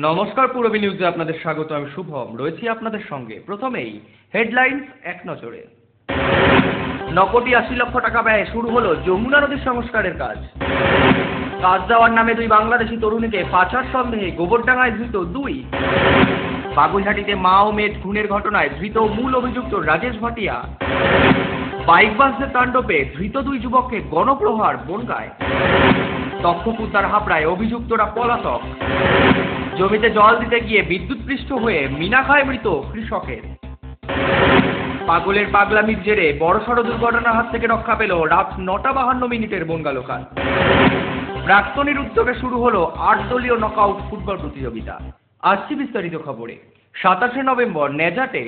নমস্কার, পূরবী নিউজে আপনাদের স্বাগত। আমি শুভম রয়েছি আপনাদের সঙ্গে। প্রথমেই হেডলাইন্স এক নজরে। 9,80,00,000 টাকা ব্যয়ে শুরু হলো যমুনা নদীর সংস্কারের কাজ। কাজ দেওয়ার নামে দুই বাংলাদেশি তরুণীকে পাচার সন্দেহে গোবরডাঙ্গায় ধৃত দুই। বাগুইহাটিতে মা ও মেয়ে খুনের ঘটনায় ধৃত মূল অভিযুক্ত রাজেশ ভাটিয়া। বাইকবাসদের তাণ্ডবে ধৃত দুই যুবককে গণপ্রহার বনগাঁয়। তক্ষকুদ্দার হাবড়ায় অভিযুক্তরা পলাতক। জমিতে জল দিতে গিয়ে বিদ্যুৎপৃষ্ট হয়ে মিনাখায় মৃত কৃষকের। পাগলের পাগলামির জেরে বড়সড় দুর্ঘটনার হাত থেকে রক্ষা পেল রাত 9:52 বনগাঁ লোকাল। প্রাক্তনীর উদ্যোগে শুরু হলো 8 দলীয় নকআউট ফুটবল প্রতিযোগিতা। আসছি বিস্তারিত খবরে। 27 নভেম্বর নেজাটে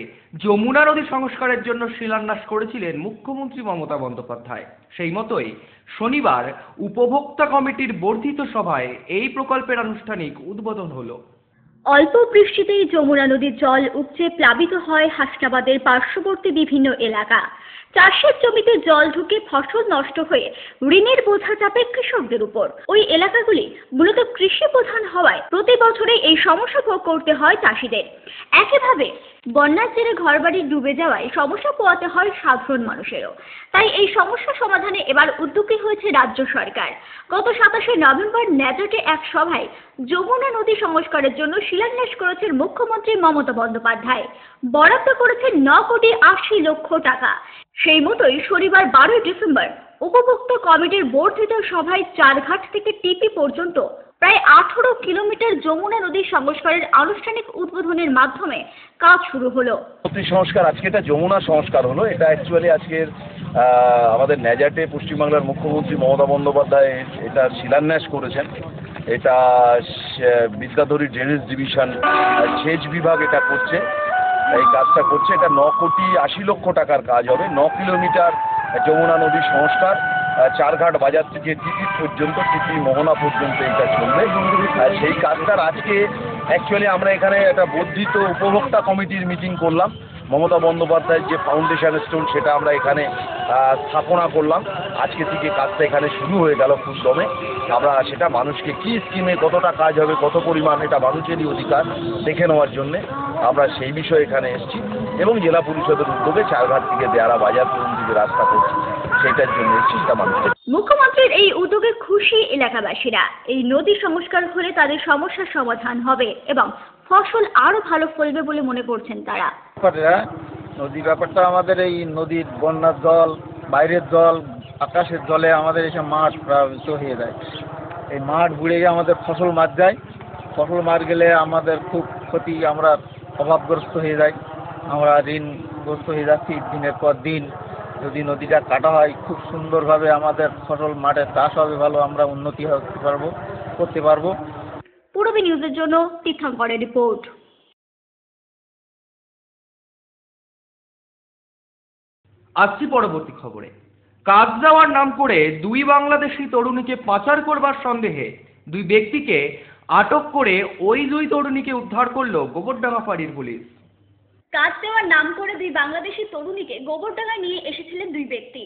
যমুনা নদী সংস্কারের জন্য শিলান্যাস করেছিলেন মুখ্যমন্ত্রী মমতা বন্দ্যোপাধ্যায়। সেই মতোই শনিবার উপভোক্তা কমিটির বর্ধিত সভায় এই প্রকল্পের আনুষ্ঠানিক উদ্বোধন হলো। অল্প বৃষ্টিতেই যমুনা নদীর জল উপচে প্লাবিত হয় হাসনাবাদের পার্শ্ববর্তী বিভিন্ন এলাকা। চাষের জমিতে জল ঢুকে ফসল নষ্ট হয়ে ঋণের বোঝা চাপে কৃষকদের উপর। ওই এলাকাগুলি মূলত কৃষি প্রধান হওয়ায় প্রতি বছরে এই সমস্যা ভোগ করতে হয় চাষিদের। একইভাবে বন্যার জেরে ঘরবাড়ি ডুবে যাওয়ায় সমস্যা পোহাতে হয় সাধারণ মানুষেরও। তাই এই সমস্যা সমাধানে এবার উদ্যোগী হয়েছে রাজ্য সরকার। গত 27 নভেম্বর নেজাটে এক সভায় যমুনা নদী সংস্কারের জন্য শিলান্যাস করেছেন মুখ্যমন্ত্রী মমতা বন্দ্যোপাধ্যায়। বরাদ্দ করেছেন 9,80,00,000 টাকা। সেই মতোই শনিবার 12 ডিসেম্বর উপভোক্তা কমিটির বর্ধিত সভায় চারঘাট থেকে টিপি পর্যন্ত প্রায় 18 কিলোমিটার যমুনা নদী সংস্কারের আনুষ্ঠানিক উদ্বোধনের মাধ্যমে কাজ শুরু হলো। নদী সংস্কার আজকে এটা যমুনা সংস্কার হলো। এটা অ্যাকচুয়ালি আজকের আমাদের নেজাটে পশ্চিমবাংলার মুখ্যমন্ত্রী মমতা বন্দ্যোপাধ্যায় এটা শিলান্যাস করেছেন। এটা বিদ্যাধরী ড্রেনেজ ডিভিশন সেচ বিভাগ এটা করছে, এই কাজটা করছে। এটা 9,80,00,000 টাকার কাজ হবে। 9 কিলোমিটার যমুনা নদী সংস্কার, চারঘাট বাজার থেকে টিপি পর্যন্ত, টিপি মোহনা পর্যন্ত এটা চলবে। সেই কাজটার আজকে অ্যাকচুয়ালি আমরা এখানে একটা বর্ধিত উপভোক্তা কমিটির মিটিং করলাম। মমতা বন্দ্যোপাধ্যায়ের যে ফাউন্ডেশন স্টোন সেটা আমরা এখানে স্থাপনা করলাম। আজকে থেকে কাজটা এখানে শুরু হয়ে গেল খুব দমে। আমরা সেটা মানুষকে কী স্কিমে কতটা কাজ হবে, কত পরিমাণ, এটা মানুষেরই অধিকার দেখে নেওয়ার জন্যে আমরা সেই বিষয়ে এখানে এসেছি। এবং জেলা পরিষদের উদ্যোগে চারঘাট থেকে দেয়ারা বাজার পর্যন্ত যে রাস্তা করছি সেটার জন্য এসেছি, সেটা মানুষের। মুখ্যমন্ত্রীর এই উদ্যোগে খুশি এলাকাবাসীরা। এই নদী সংস্কার হলে তাদের সমস্যার সমাধান হবে এবং ফসল আরো ভালো ফলবে বলে মনে করছেন তারা। নদী ব্যাপারটা আমাদের এই নদীর বন্যার জল, বাইরের জল, আকাশের জলে আমাদের এসে মাঠ প্লাবিত হয়ে যায়। এই মাঠ বুড়ে গিয়ে আমাদের ফসল মার যায়। ফসল মার গেলে আমাদের খুব ক্ষতি, আমরা অভাবগ্রস্ত হয়ে যাই, আমরা ঋণগ্রস্ত হয়ে যাচ্ছি দিনের পর দিন। যদি নদীটা কাটা হয় খুব সুন্দরভাবে আমাদের ফসল মাঠে চাষ হবে, ভালো আমরা উন্নতি করতে পারবো। পূরবী নিউজের জন্য তীর্থঙ্করের রিপোর্ট। আসছি পরবর্তী খবরে। কাজ দেওয়ার নাম করে দুই বাংলাদেশি তরুণীকে পাচার করবার সন্দেহে দুই ব্যক্তিকে আটক করে ওই দুই তরুণীকে উদ্ধার করল গোবরডাঙ্গা ফাঁড়ির পুলিশ। কাজ দেওয়ার নাম করে দুই বাংলাদেশি তরুণীকে গোবরডাঙ্গায় নিয়ে এসেছিলেন দুই ব্যক্তি।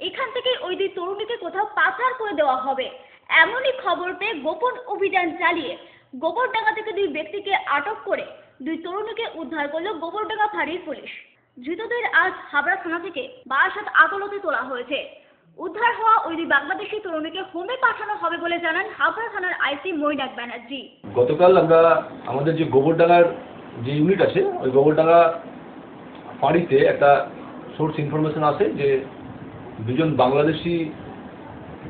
এখান থেকে ওই দুই তরুণীকে কোথাও পাচার করে দেওয়া হবে এমনই খবর পেয়ে গোপন অভিযান চালিয়ে গোবরডাঙ্গা থেকে দুই ব্যক্তিকে আটক করে দুই তরুণীকে উদ্ধার করল গোবরডাঙ্গা ফাঁড়ির পুলিশ। ধৃতদের আজ হাবড়া থানা থেকে বারাসাত আদালতে তোলা হয়েছে। উদ্ধার হওয়া ওই দুই বাংলাদেশি তরুণীকে হোমে পাঠানো হবে বলে জানান হাবড়া থানার আইসি মৈনাক ব্যানার্জি। গতকাল আমরা আমাদের যে গোবরডাঙ্গার যে ইউনিট আছে ওই গোবরডাঙ্গা ফাঁড়িতে একটা সোর্স ইনফরমেশন আসে যে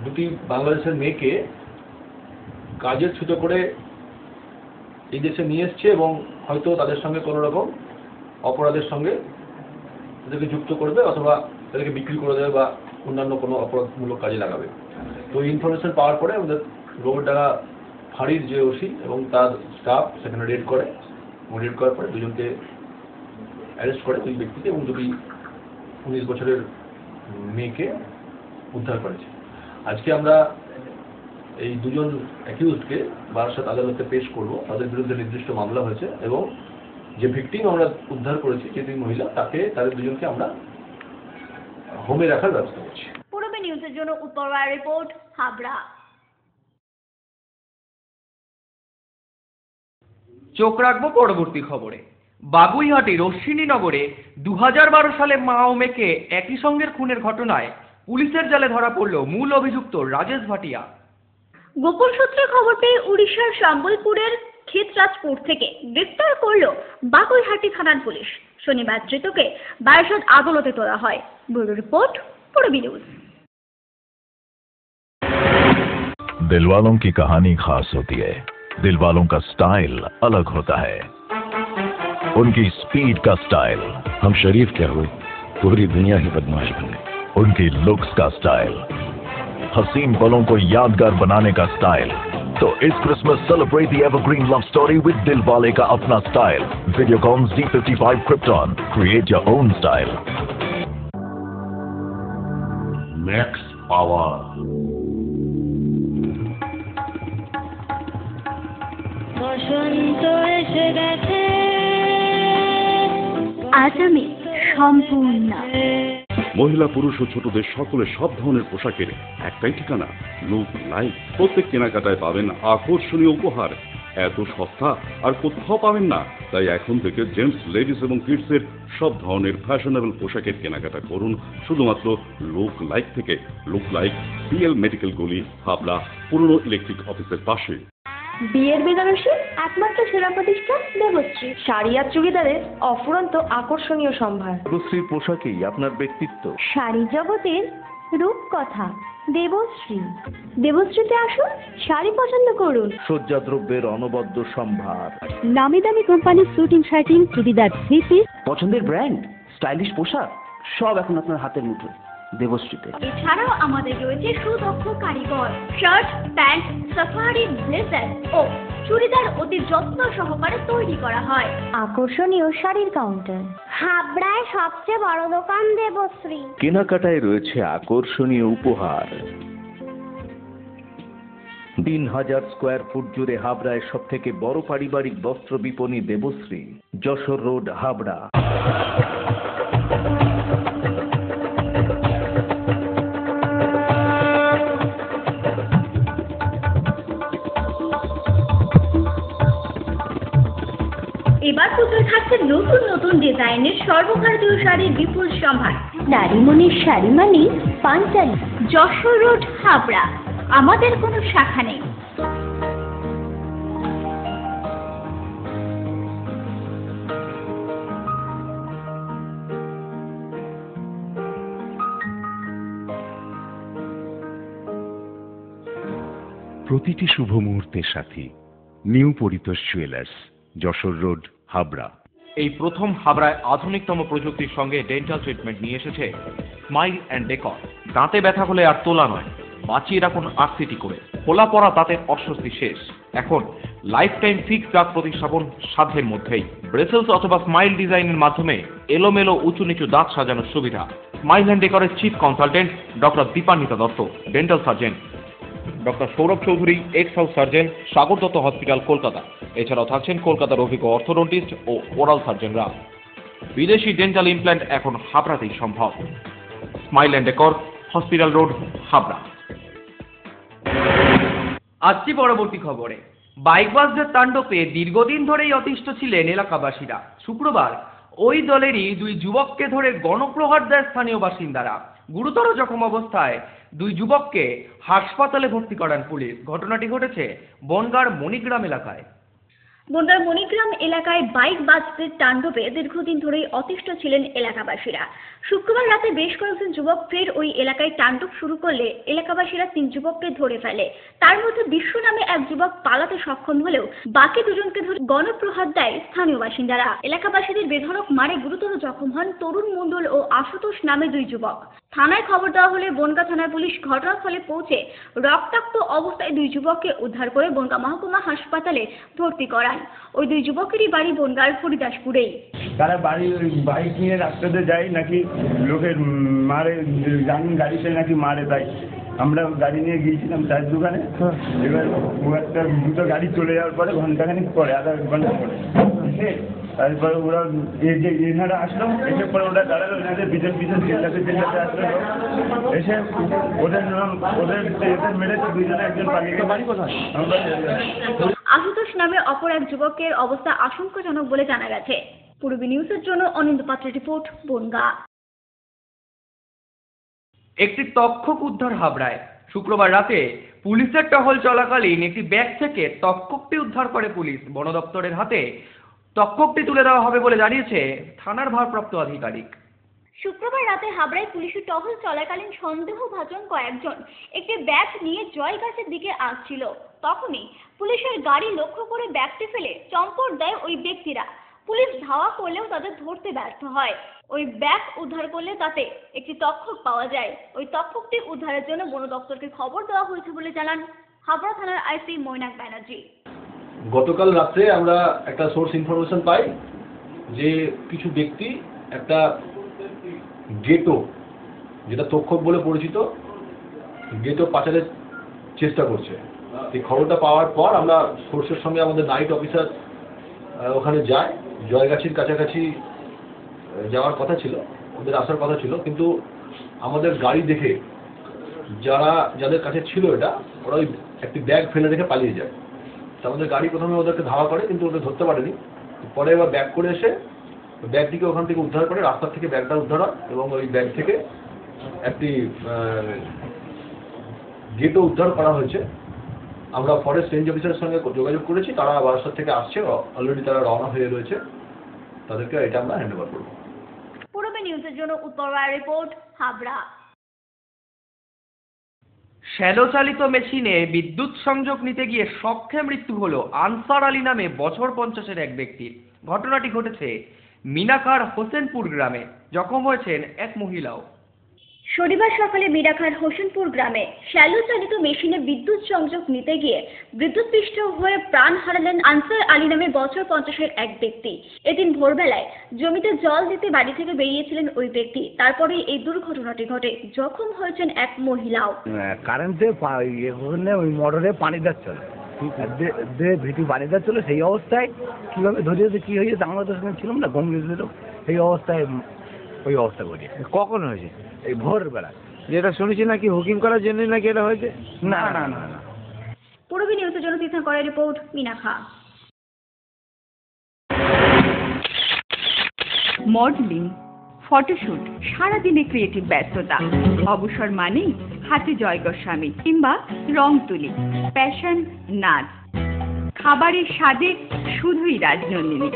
দুটি বাংলাদেশের মেয়েকে কাজের ছুতো করে এই দেশে নিয়ে এসছে এবং হয়তো তাদের সঙ্গে কোনো রকম অপরাধের সঙ্গে তাদেরকে যুক্ত করবে অথবা তাদেরকে বিক্রি করে দেবে বা অন্যান্য কোনো অপরাধমূলক কাজে লাগাবে। তো এই ইনফরমেশন পাওয়ার পরে আমাদের গোবরডাঙ্গা ফাঁড়ির যে ওসি এবং তার স্টাফ সেখানে রেড করে এবং রেড করার পরে দুজনকে অ্যারেস্ট করে, দুই ব্যক্তিকে, এবং দুটি 19 বছরের মেয়েকে উদ্ধার করেছে। আজকে আমরা এই দুজন অ্যাকিউজডকে বারাসাত আদালতে পেশ করব। তাদের বিরুদ্ধে নির্দিষ্ট মামলা হয়েছে এবং যে ভিকটিম আমরা উদ্ধার করেছি যে দুই মহিলা তাদের দুজনকে আমরা হোমে রাখার ব্যবস্থা করছি। পূরবী নিউজের জন্য উত্তর রায় রিপোর্ট, হাবড়া। চোখ রাখবো পরবর্তী খবরে। বাগুইহাটির অশ্বিনীনগরে 2012 সালে মা ও মেয়েকে একই সঙ্গের খুনের ঘটনায় পুলিশের জালে ধরা পড়ল মূল অভিযুক্ত রাজেশ ভাটিয়া। গোপন সূত্রে খবর পেয়ে উড়িষ্যার সম্বলপুরের ক্ষেতরাজপুর থেকে গ্রেফতার করল বাগুইহাটি থানার পুলিশ। শনিবার ধৃতকে বারাসত আদালতে তোলা হয়। Bureau report, Purbi news. दिलवालों की कहानी खास होती है, दिलवालों का स्टाइल अलग होता है, उनकी स्पीड का स्टाइल। हम शरीफ क्या हुए, पूरी दुनिया ही बदमाश बन गई। उनकी लुक्स का स्टाइल, हसीन पलों को यादगार बनाने का स्टाइल। तो इस Christmas celebrate the evergreen love story with Dilwale का अपना style. Videocon D55 Krypton, create your own style. Max power. বসন্ত এসে গেছে, আজ আমি সম্পূর্ণ। মহিলা পুরুষ ও ছোটদের সকলের সব ধরনের পোশাকের একটাই ঠিকানা, লুক লাইক। প্রত্যেক কেনাকাটায় পাবেন আকর্ষণীয় উপহার। এত সস্তা আর কোথাও পাবেন না। তাই এখন থেকে জেন্টস, লেডিস এবং কিডসের সব ধরনের ফ্যাশনেবল পোশাকের কেনাকাটা করুন শুধুমাত্র লুক লাইক থেকে। লুক লাইক, PL মেডিকেল গলি, হাবড়া, পুরনো ইলেকট্রিক অফিসের পাশে। বিয়ের বেনারসি একমাত্র সেরা প্রতিষ্ঠান দেবশ্রী। শাড়ি আর চুড়িদারের অফুরন্ত আকর্ষণীয় সম্ভার। দেবশ্রীর পোশাকেই আপনার ব্যক্তিত্ব। শাড়ি জগতের রূপকথা দেবশ্রী। দেবশ্রীতে আসুন, শাড়ি পছন্দ করুন। সজ্জাদ্রব্যের অনবদ্য সম্ভার। নামি দামি কোম্পানির শুটিং শার্টিং, চুড়িদার, থ্রি পিস, পছন্দের ব্র্যান্ড, স্টাইলিশ পোশাক সব এখন আপনার হাতের মুঠোয় দেবশ্রীতে। এছাড়াও আমাদের রয়েছে সুদক্ষ কারিগর। শার্ট, প্যান্ট, সাফারি, ব্লেজার ও চুড়িদার অতি যত্ন সহকারে তৈরি করা হয়। আকর্ষণীয় শাড়ির কাউন্টার। হাবড়ায় সবচেয়ে বড় দোকান দেবশ্রী। কেনাকাটায় রয়েছে আকর্ষণীয় উপহার। 3000 স্কোয়ার ফুট জুড়ে হাবড়ায় সব থেকে বড় পারিবারিক বস্ত্র বিপণী দেবশ্রী, যশোর রোড, হাবড়া। এবার পুজোয় থাকছে নতুন নতুন ডিজাইনের সর্বভারতীয় শাড়ির বিপুল সম্ভার। নারী মনের শাড়ি মানে পাঞ্চালী। যশোর রোড, হাবড়া। আমাদের কোনো শাখা নেই। প্রতিটি শুভ মুহূর্তের সাথী new Paritosh jewellers, Jessore road, Habra. এই প্রথম হাবড়ায় আধুনিকতম প্রযুক্তির সঙ্গে ডেন্টাল ট্রিটমেন্ট নিয়ে এসেছে স্মাইল অ্যান্ড ডেকর। দাঁতে ব্যথা হলে আর তোলা নয়, বাঁচিয়ে রাখুন RCT করে। খোলা পড়া দাঁতের অস্বস্তি শেষ। এখন লাইফ টাইম ফিক্স দাঁত প্রতিস্থাপন সাধ্যের মধ্যেই। ব্রেসেলস অথবা স্মাইল ডিজাইনের মাধ্যমে এলোমেলো উঁচু নিচু দাঁত সাজানোর সুবিধা। স্মাইল অ্যান্ড ডেকরের chief consultant doctor Dipanwita Dutta, dental surgeon. Doctor Sourav Chowdhury, ex house surgeon, Sagar Dutta hospital, Kolkata. এছাড়াও থাকছেন কলকাতার অভিজ্ঞ অর্থোডন্টিস্ট ও ওরাল সার্জনরা। বিদেশি ডেন্টাল ইমপ্ল্যান্ট এখন হাবড়াতেই সম্ভব। Smile and decor, hospital road, Habra. আসছি পরবর্তী খবরে। বাইকবাসদের তাণ্ডবে দীর্ঘদিন ধরেই অতিষ্ঠ ছিলেন এলাকাবাসীরা। শুক্রবার ওই দলেরই দুই যুবককে ধরে গণপ্রহার দেয় স্থানীয় বাসিন্দারা। গুরুতর জখম অবস্থায় দুই যুবককে হাসপাতালে ভর্তি করান পুলিশ। ঘটনাটি ঘটেছে বনগাঁর মণিগ্রাম এলাকায়। বনগাঁর মণিগ্রাম এলাকায় বাইক বাসদের তাণ্ডবে দীর্ঘদিন ধরেই অতিষ্ঠ ছিলেন এলাকাবাসীরা। শুক্রবার রাতে বেশ কয়েকজন যুবক ফের ওই এলাকায় তাণ্ডব শুরু করলে এলাকাবাসীরা 3 যুবককে ধরে ফেলে। তার মধ্যে বিশ্ব নামে এক যুবক পালাতে সক্ষম হলেও বাকি দুজনকে ধরে গণপ্রহার দেয় স্থানীয় বাসিন্দারা। এলাকাবাসীদের বেধড়ক মারে গুরুতর জখম হন তরুণ মণ্ডল ও আশুতোষ নামে 2 যুবক। থানায় খবর দেওয়া হলে বনগাঁ থানার পুলিশ ঘটনাস্থলে পৌঁছে রক্তাক্ত অবস্থায় 2 যুবককে উদ্ধার করে বনগাঁ মহকুমা হাসপাতালে ভর্তি করান। ওই 2 যুবকেরই বাড়ি বনগাঁর হরিদাসপুরেই। তারা বাইক নিয়ে রাস্তাতে যায় নাকি লোকের মারে, জানেন গাড়িতে নাকি মারে। তাই আমরা গাড়ি নিয়ে গিয়েছিলাম চায়ের দোকানে। এবার একটা দুটো গাড়ি চলে যাওয়ার পরে ঘন্টাখানিক পরে, আধা ঘন্টা পরে তারপরে ওরা এই যে এনারা আসলো, এসে পরে ওরা দাঁড়ালো, এনাদের পিছন পিছন চিল্লাতে চিল্লাতে আসলো, এসে ওদের মেরেছে, দুইজনে একজন পালিয়ে গেছে। বাড়ি কোথায়? আশুতোষ নামে অপর এক যুবকের অবস্থা আশঙ্কাজনক বলে জানা গেছে। পূর্বী নিউজের জন্য অনিন্দ পাত্রের রিপোর্ট, বনগাঁ। একটি তক্ষক উদ্ধার হাবড়ায়। শুক্রবার রাতে পুলিশের টহল চলাকালীন একটি ব্যাগ থেকে তক্ষকটি উদ্ধার করে পুলিশ। বন দপ্তরের হাতে তক্ষকটি তুলে দেওয়া হবে বলে জানিয়েছে থানার ভারপ্রাপ্ত আধিকারিক। শুক্রবার রাতে হাবড়ায় পুলিশের টহল চলাকালীন সন্দেহভাজন কয়েকজন একটি ব্যাগ নিয়ে জয়গাছের দিকে আসছিল। তখনই পুলিশের গাড়ি লক্ষ্য করে ব্যাগটি ফেলে চম্পট দেয় ওই ব্যক্তিরা। পুলিশ ধাওয়া করলেও তাদের ধরতে ব্যর্থ হয়। ওই ব্যাগ উদ্ধার করলে তাতে একটি তক্ষক পাওয়া যায়। ওই তক্ষকটি উদ্ধারের জন্য বন দপ্তরকে খবর দেওয়া হয়েছে বলে জানান হাবড়া থানার আইসি মৈনাক ব্যানার্জি। গতকাল রাত্রে আমরা একটা সোর্স ইনফরমেশন পাই যে কিছু ব্যক্তি একটা গেটো, যেটা তক্ষক বলে পরিচিত, গেটো পাচারের চেষ্টা করছে। এই খবরটা পাওয়ার পর আমরা সোর্সের সঙ্গে আমাদের নাইট অফিসার ওখানে যায়। জয়গাছির কাছাকাছি যাওয়ার কথা ছিল, ওদের আসার কথা ছিল, কিন্তু আমাদের গাড়ি দেখে যাদের কাছে ছিল এটা, ওরা ওই একটি ব্যাগ ফেলে রেখে পালিয়ে যায়। তো আমাদের গাড়ি প্রথমে ওদেরকে ধাওয়া করে, কিন্তু ওদের ধরতে পারেনি। পরে এবার ব্যাগ করে এসে ব্যাগটিকে ওখান থেকে উদ্ধার করে, রাস্তার থেকে ব্যাগটা উদ্ধার হয় এবং ওই ব্যাগ থেকে একটি গেটও উদ্ধার করা হয়েছে। আমরা ফরেস্ট রেঞ্জ অফিসারের সঙ্গে যোগাযোগ করেছি, তারা বারাসাত থেকে আসছে, অলরেডি তারা রওনা হয়ে রয়েছে। তাদেরকে এটা আমরা হ্যান্ড ওভার করবো। পূর্বী নিউজের জন্য উত্তর রায় রিপোর্ট, হাবড়া। শ্যালো চালিত মেশিনে বিদ্যুৎ সংযোগ নিতে গিয়ে শখে মৃত্যু হলো আনসার আলী নামে বছর 50-এর এক ব্যক্তির। ঘটনাটি ঘটেছে মিনাখার হোসেনপুর গ্রামে। জখম হয়েছেন এক মহিলাও। শনিবার সকালে মিরাখার হোসেনপুর গ্রামে শ্যালো চালিত মেশিনে বিদ্যুৎ সংযোগ নিতে গিয়ে বিদ্যুৎপৃষ্ট হয়ে প্রাণ হারালেন আনসার আলী নামে বছর 50-এর এক ব্যক্তি। এদিন ভোরবেলায় জমিতে জল দিতে বাড়ি থেকে বেরিয়েছিলেন ওই ব্যক্তি। তারপরেই এই দুর্ঘটনাটি ঘটে। জখম হয়েছেন এক মহিলাও। কারেন্টে ওই মোটরে পানি যাচ্ছিল, ভিটি পানি যাচ্ছিল, সেই অবস্থায় কীভাবে ধরিয়েছে কী হয়েছে আমরা তো সঙ্গে ছিলাম না, ঘুম গেছিল। এই অবস্থায় ওই অবস্থা ঘটে। কখন হয়েছে? এই ভোরবেলা। যেটা শুনেছি নাকি হুকিং করার জন্য নাকি এটা হয়েছে। না না না না। পূর্বী নিউজের জন্য তীর্থ করে রিপোর্ট, মিনাখা। মডেলিং, ফটোশুট, সারাদিনে ক্রিয়েটিভ ব্যস্ততা, অবসর মানেই হাতে জয় গোস্বামী কিংবা রং তুলি, প্যাশন, নাচ, খাবারের স্বাদে শুধুই Rajnandini.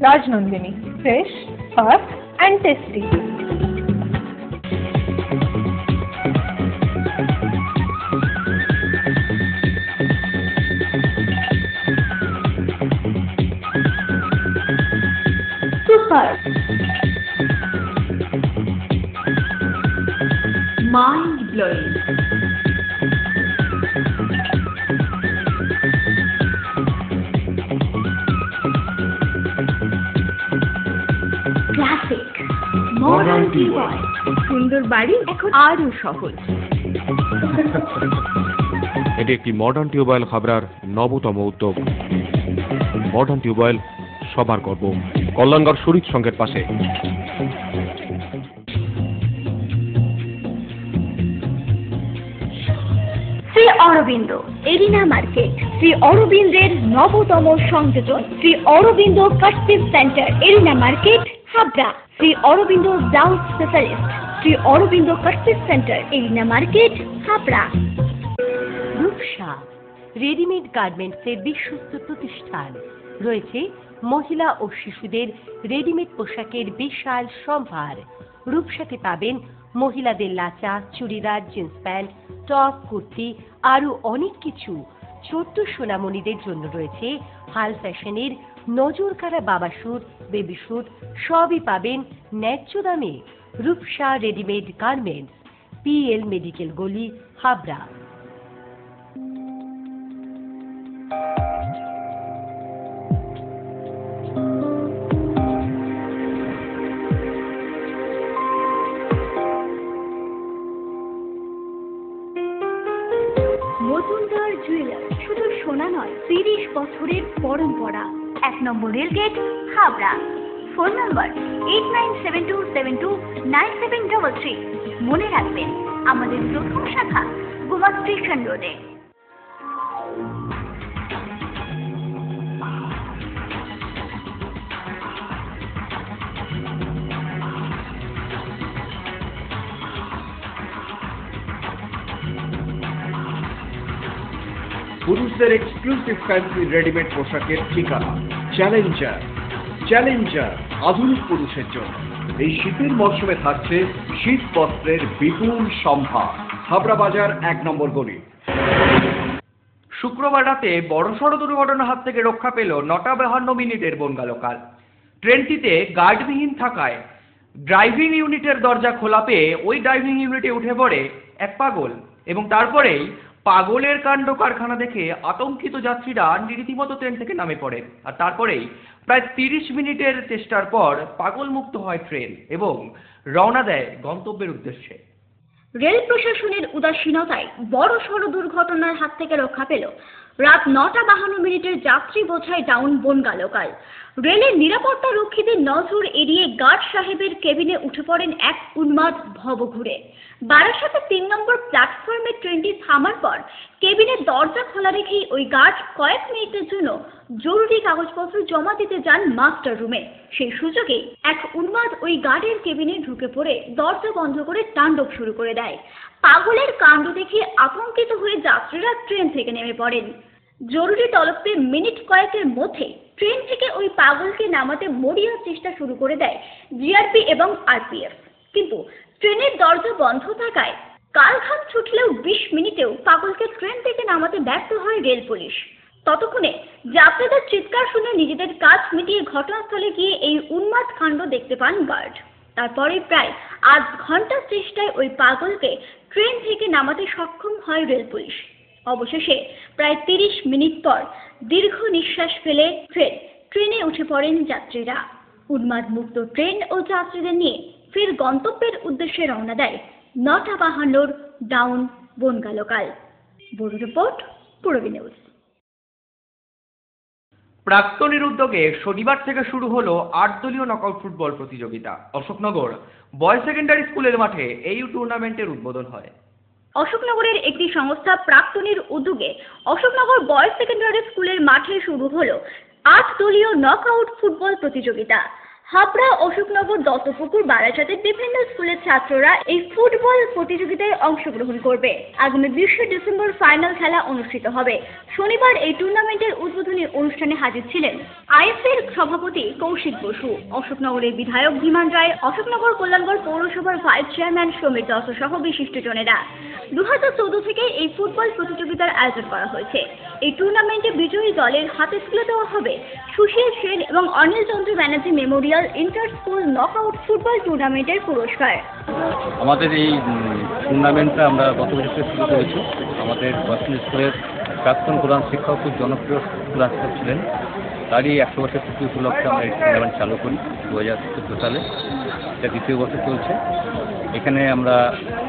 Rajnandini, fresh, fast and tasty. Super. Mind blowing. Classic, modern tubewell. সুন্দর বাড়ি এখন আরো সহজ। এটি একটি মডার্ন টিউবওয়েল হাবড়ার নবতম উদ্যোগ। মডার্ন টিউবওয়েল সবার গর্ব। কল্যাণগড় শরীর সংঘের পাশে। শ্রী অরবিন্দ এরিনা মার্কেট, শ্রী অরবিন্দের নবতম সংযোজন, Shri Aurobindo cut piece centre, arena market, Habra. Shri Aurobindo blouse specialist, Shri Aurobindo cut piece centre, arena market, Habra. Rupsa readymade গার্মেন্টসের বিশ্বস্ত প্রতিষ্ঠান। রয়েছে মহিলা ও শিশুদের রেডিমেড পোশাকের বিশাল সম্ভার। রূপসাতে পাবেন মহিলাদের lachha, churidar, jeans pant, top, kurti, আরো অনেক কিছু। ছোট্ট সোনামণিদের জন্য রয়েছে হাল ফ্যাশনের নজর কাড়া বাবা স্যুট, বেবি স্যুট, সবই পাবেন ন্যায্য দামে। Rupsa readymade garments, PL medical গলি, Habra. Parampara. 1 number rail gate, Habra. Phone number 8972729733। মনে রাখবেন, আমাদের প্রথম শাখা গোয়া স্টেশন রোডে। পুরুষদের এক্সক্লুসিভ ফ্যান্সি রেডিমেড পোশাকের ঠিকানা চ্যালেঞ্জার। চ্যালেঞ্জার আধুনিক পুরুষের জন্য এই শীতের মরশুমে থাকছে শীত বস্ত্রের বিপুল সম্ভার। হাবড়া বাজার 1 নম্বর গলি। শুক্রবার রাতে বড়সড় দুর্ঘটনার হাত থেকে রক্ষা পেল 9:52 বনগাঁ। ট্রেনটিতে গার্ডবিহীন থাকায় ড্রাইভিং ইউনিটের দরজা খোলা পেয়ে ওই ড্রাইভিং ইউনিটে উঠে পড়ে এক পাগল এবং তারপরেই পাগলের কাণ্ড কারখানা দেখে আতঙ্কিত যাত্রীরা রীতিমতো ট্রেন থেকে নামে পড়ে। আর তারপরেই প্রায় 30 মিনিটের চেষ্টার পর পাগল মুক্ত হয় ট্রেন এবং রওনা দেয় গন্তব্যের উদ্দেশ্যে। রেল প্রশাসনের উদাসীনতায় বড়সড় দুর্ঘটনার হাত থেকে রক্ষা পেল রাত 9:52 যাত্রী বোঝাই ডাউন বনগাঁ। রেলের নিরাপত্তা রক্ষীদের নজর এড়িয়ে গার্ড সাহেবের কেবিনে উঠে পড়েন এক উন্মাদ ভবঘুরে। বারাসাতে 3 নম্বর প্ল্যাটফর্মে ট্রেনটি থামার পর কেবিনের দরজা খোলা রেখেই ওই গার্ড কয়েক মিনিটের জন্য জরুরি কাগজপত্র জমা দিতে যান মাস্টার রুমে। সেই সুযোগে এক উন্মাদ ওই গার্ডের কেবিনে ঢুকে পড়ে দরজা বন্ধ করে তাণ্ডব শুরু করে দেয়। পাগলের কাণ্ড দেখে আতঙ্কিত হয়ে যাত্রীরা ট্রেন থেকে নেমে পড়েন। জরুরি তলব পেয়ে মিনিট কয়েকের মধ্যে ট্রেন থেকে ওই পাগলকে নামাতে মরিয়া চেষ্টা শুরু করে দেয় জিআরপি এবং আরপিএফ। কিন্তু ট্রেনের দরজা বন্ধ থাকায় কালঘাম ছুটলেও 20 মিনিটেও পাগলকে ট্রেন থেকে নামাতে ব্যর্থ হয় রেল পুলিশ। ততক্ষণে যাত্রীদের চিৎকার শুনে নিজেদের কাজ মিটিয়ে ঘটনাস্থলে গিয়ে এই উন্মাদ কাণ্ড দেখতে পান গার্ড। তারপরে প্রায় আধ ঘন্টার চেষ্টায় ওই পাগলকে ট্রেন থেকে নামাতে সক্ষম হয় রেল পুলিশ। অবশেষে প্রায় 30 মিনিট পর দীর্ঘ নিঃশ্বাস ফেলে ট্রেনে উঠে পড়েন যাত্রীরা। উন্মাদ মুক্ত ট্রেন ও যাত্রীদের নিয়ে ফের গন্তব্যের উদ্দেশ্যে রওনা দেয় 9:52 down Bongaon. Bureau report, Purabi news. প্রাক্তনীর উদ্যোগে শনিবার থেকে শুরু হলো 8 দলীয় নকআউট ফুটবল প্রতিযোগিতা। অশোকনগর বয়েজ সেকেন্ডারি স্কুলের মাঠে এই টুর্নামেন্টের উদ্বোধন হয়। অশোকনগরের একটি সংস্থা প্রাক্তনীর উদ্যোগে অশোকনগর বয়েজ সেকেন্ডারি স্কুলের মাঠে শুরু হলো 8 দলীয় নকআউট ফুটবল প্রতিযোগিতা। হাবড়া, অশোকনগর, দত্তপুকুর, বারাসাতের বিভিন্ন স্কুলের ছাত্ররা এই ফুটবল প্রতিযোগিতায় অংশগ্রহণ করবে। আগামী 20 ডিসেম্বর ফাইনাল খেলা অনুষ্ঠিত হবে। শনিবার এই টুর্নামেন্টের উদ্বোধনী অনুষ্ঠানে হাজির ছিলেন আইএফএর সভাপতি কৌশিক বসু, অশোকনগরের বিধায়ক ধীমান রায়, অশোকনগর কল্যাণগড় পৌরসভার ভাইস চেয়ারম্যান সমীর দত্ত সহ বিশিষ্টজনেরা। 2014 থেকে এই ফুটবল প্রতিযোগিতার আয়োজন করা হয়েছে। এই টুর্নামেন্টে বিজয়ী দলের হাতে তুলে দেওয়া হবে সুশীল সেন এবং Anil Chandra Banerjee memorial inter school knockout football টুর্নামেন্টের পুরস্কার। আমাদের এই টুর্নামেন্টটা আমরা গত বছর থেকে শুরু করেছি। আমাদের বর্তমান স্কুলের প্রাক্তন প্রধান শিক্ষক খুব জনপ্রিয় প্রধান শিক্ষক ছিলেন, তারই 100 বছর পূর্তি উপলক্ষে আমরা এই টুর্নামেন্ট চালু করি 2014 সালে। এটা 2য় বছর চলছে। এখানে আমরা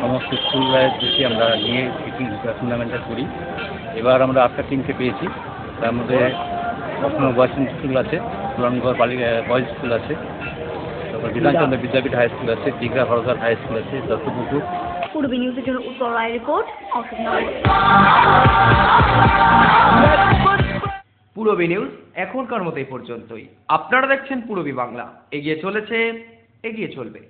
সমস্ত স্কুলগুলোকে আমরা নিয়ে এই টুর্নামেন্টটা করি। এবার আমরা 8টা টিমকে পেয়েছি। তার মধ্যে অশোকনগর বয়েজ স্কুল আছে, পুরানগড় বয়েজ স্কুল আছে, তারপর বিধানচন্দ্র বিদ্যাপীঠ হাই স্কুল আছে, দিঘা হরদার হাই স্কুল আছে, দত্তপুকুর। পূরবী নিউজের জন্য উত্তর রায় রিপোর্ট, অশোকনগর। পূরবী নিউজ এখনকার মতো এই পর্যন্তই। আপনারা দেখছেন পূরবী বাংলা। এগিয়ে চলেছে, এগিয়ে চলবে।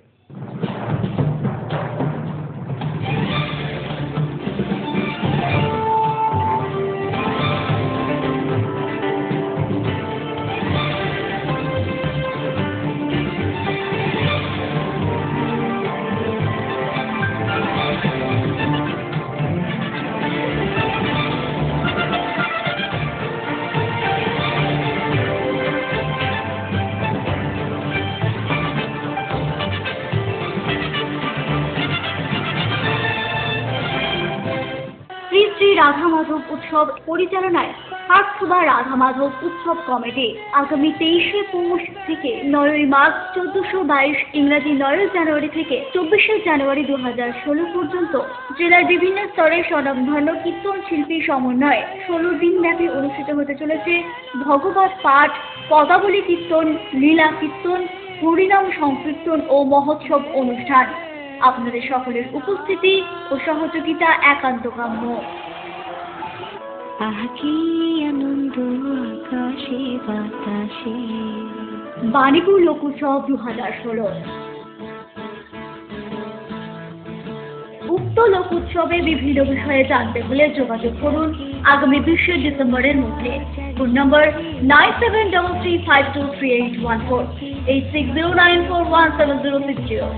শ্রী শ্রী রাধা মাধব উৎসব পরিচালনায় আটসুবা রাধা মাধব উৎসব কমিটি আগামী 23শে পৌষ থেকে 9ই মার্চ 1422 ইংরেজি 9 জানুয়ারি থেকে 24শে জানুয়ারি 2016 পর্যন্ত জেলার বিভিন্ন স্তরের স্বনামধন্য কীর্তন শিল্পীর সমন্বয়ে 16 দিন ব্যাপী অনুষ্ঠিত হতে চলেছে ভগবত পাঠ, পদাবলী কীর্তন, লীলা কীর্তন, হরিনাম সংকীর্তন ও মহোৎসব অনুষ্ঠান। আপনাদের সকলের উপস্থিতি ও সহযোগিতা একান্ত কাম্য। বাণীপুর লোকোৎসব 2016। উক্ত লোকোৎসবে বিভিন্ন বিষয়ে জানতে হলে যোগাযোগ করুন আগামী 20শে ডিসেম্বরের মধ্যে। ফোন নম্বর 9733523814, 8609417060।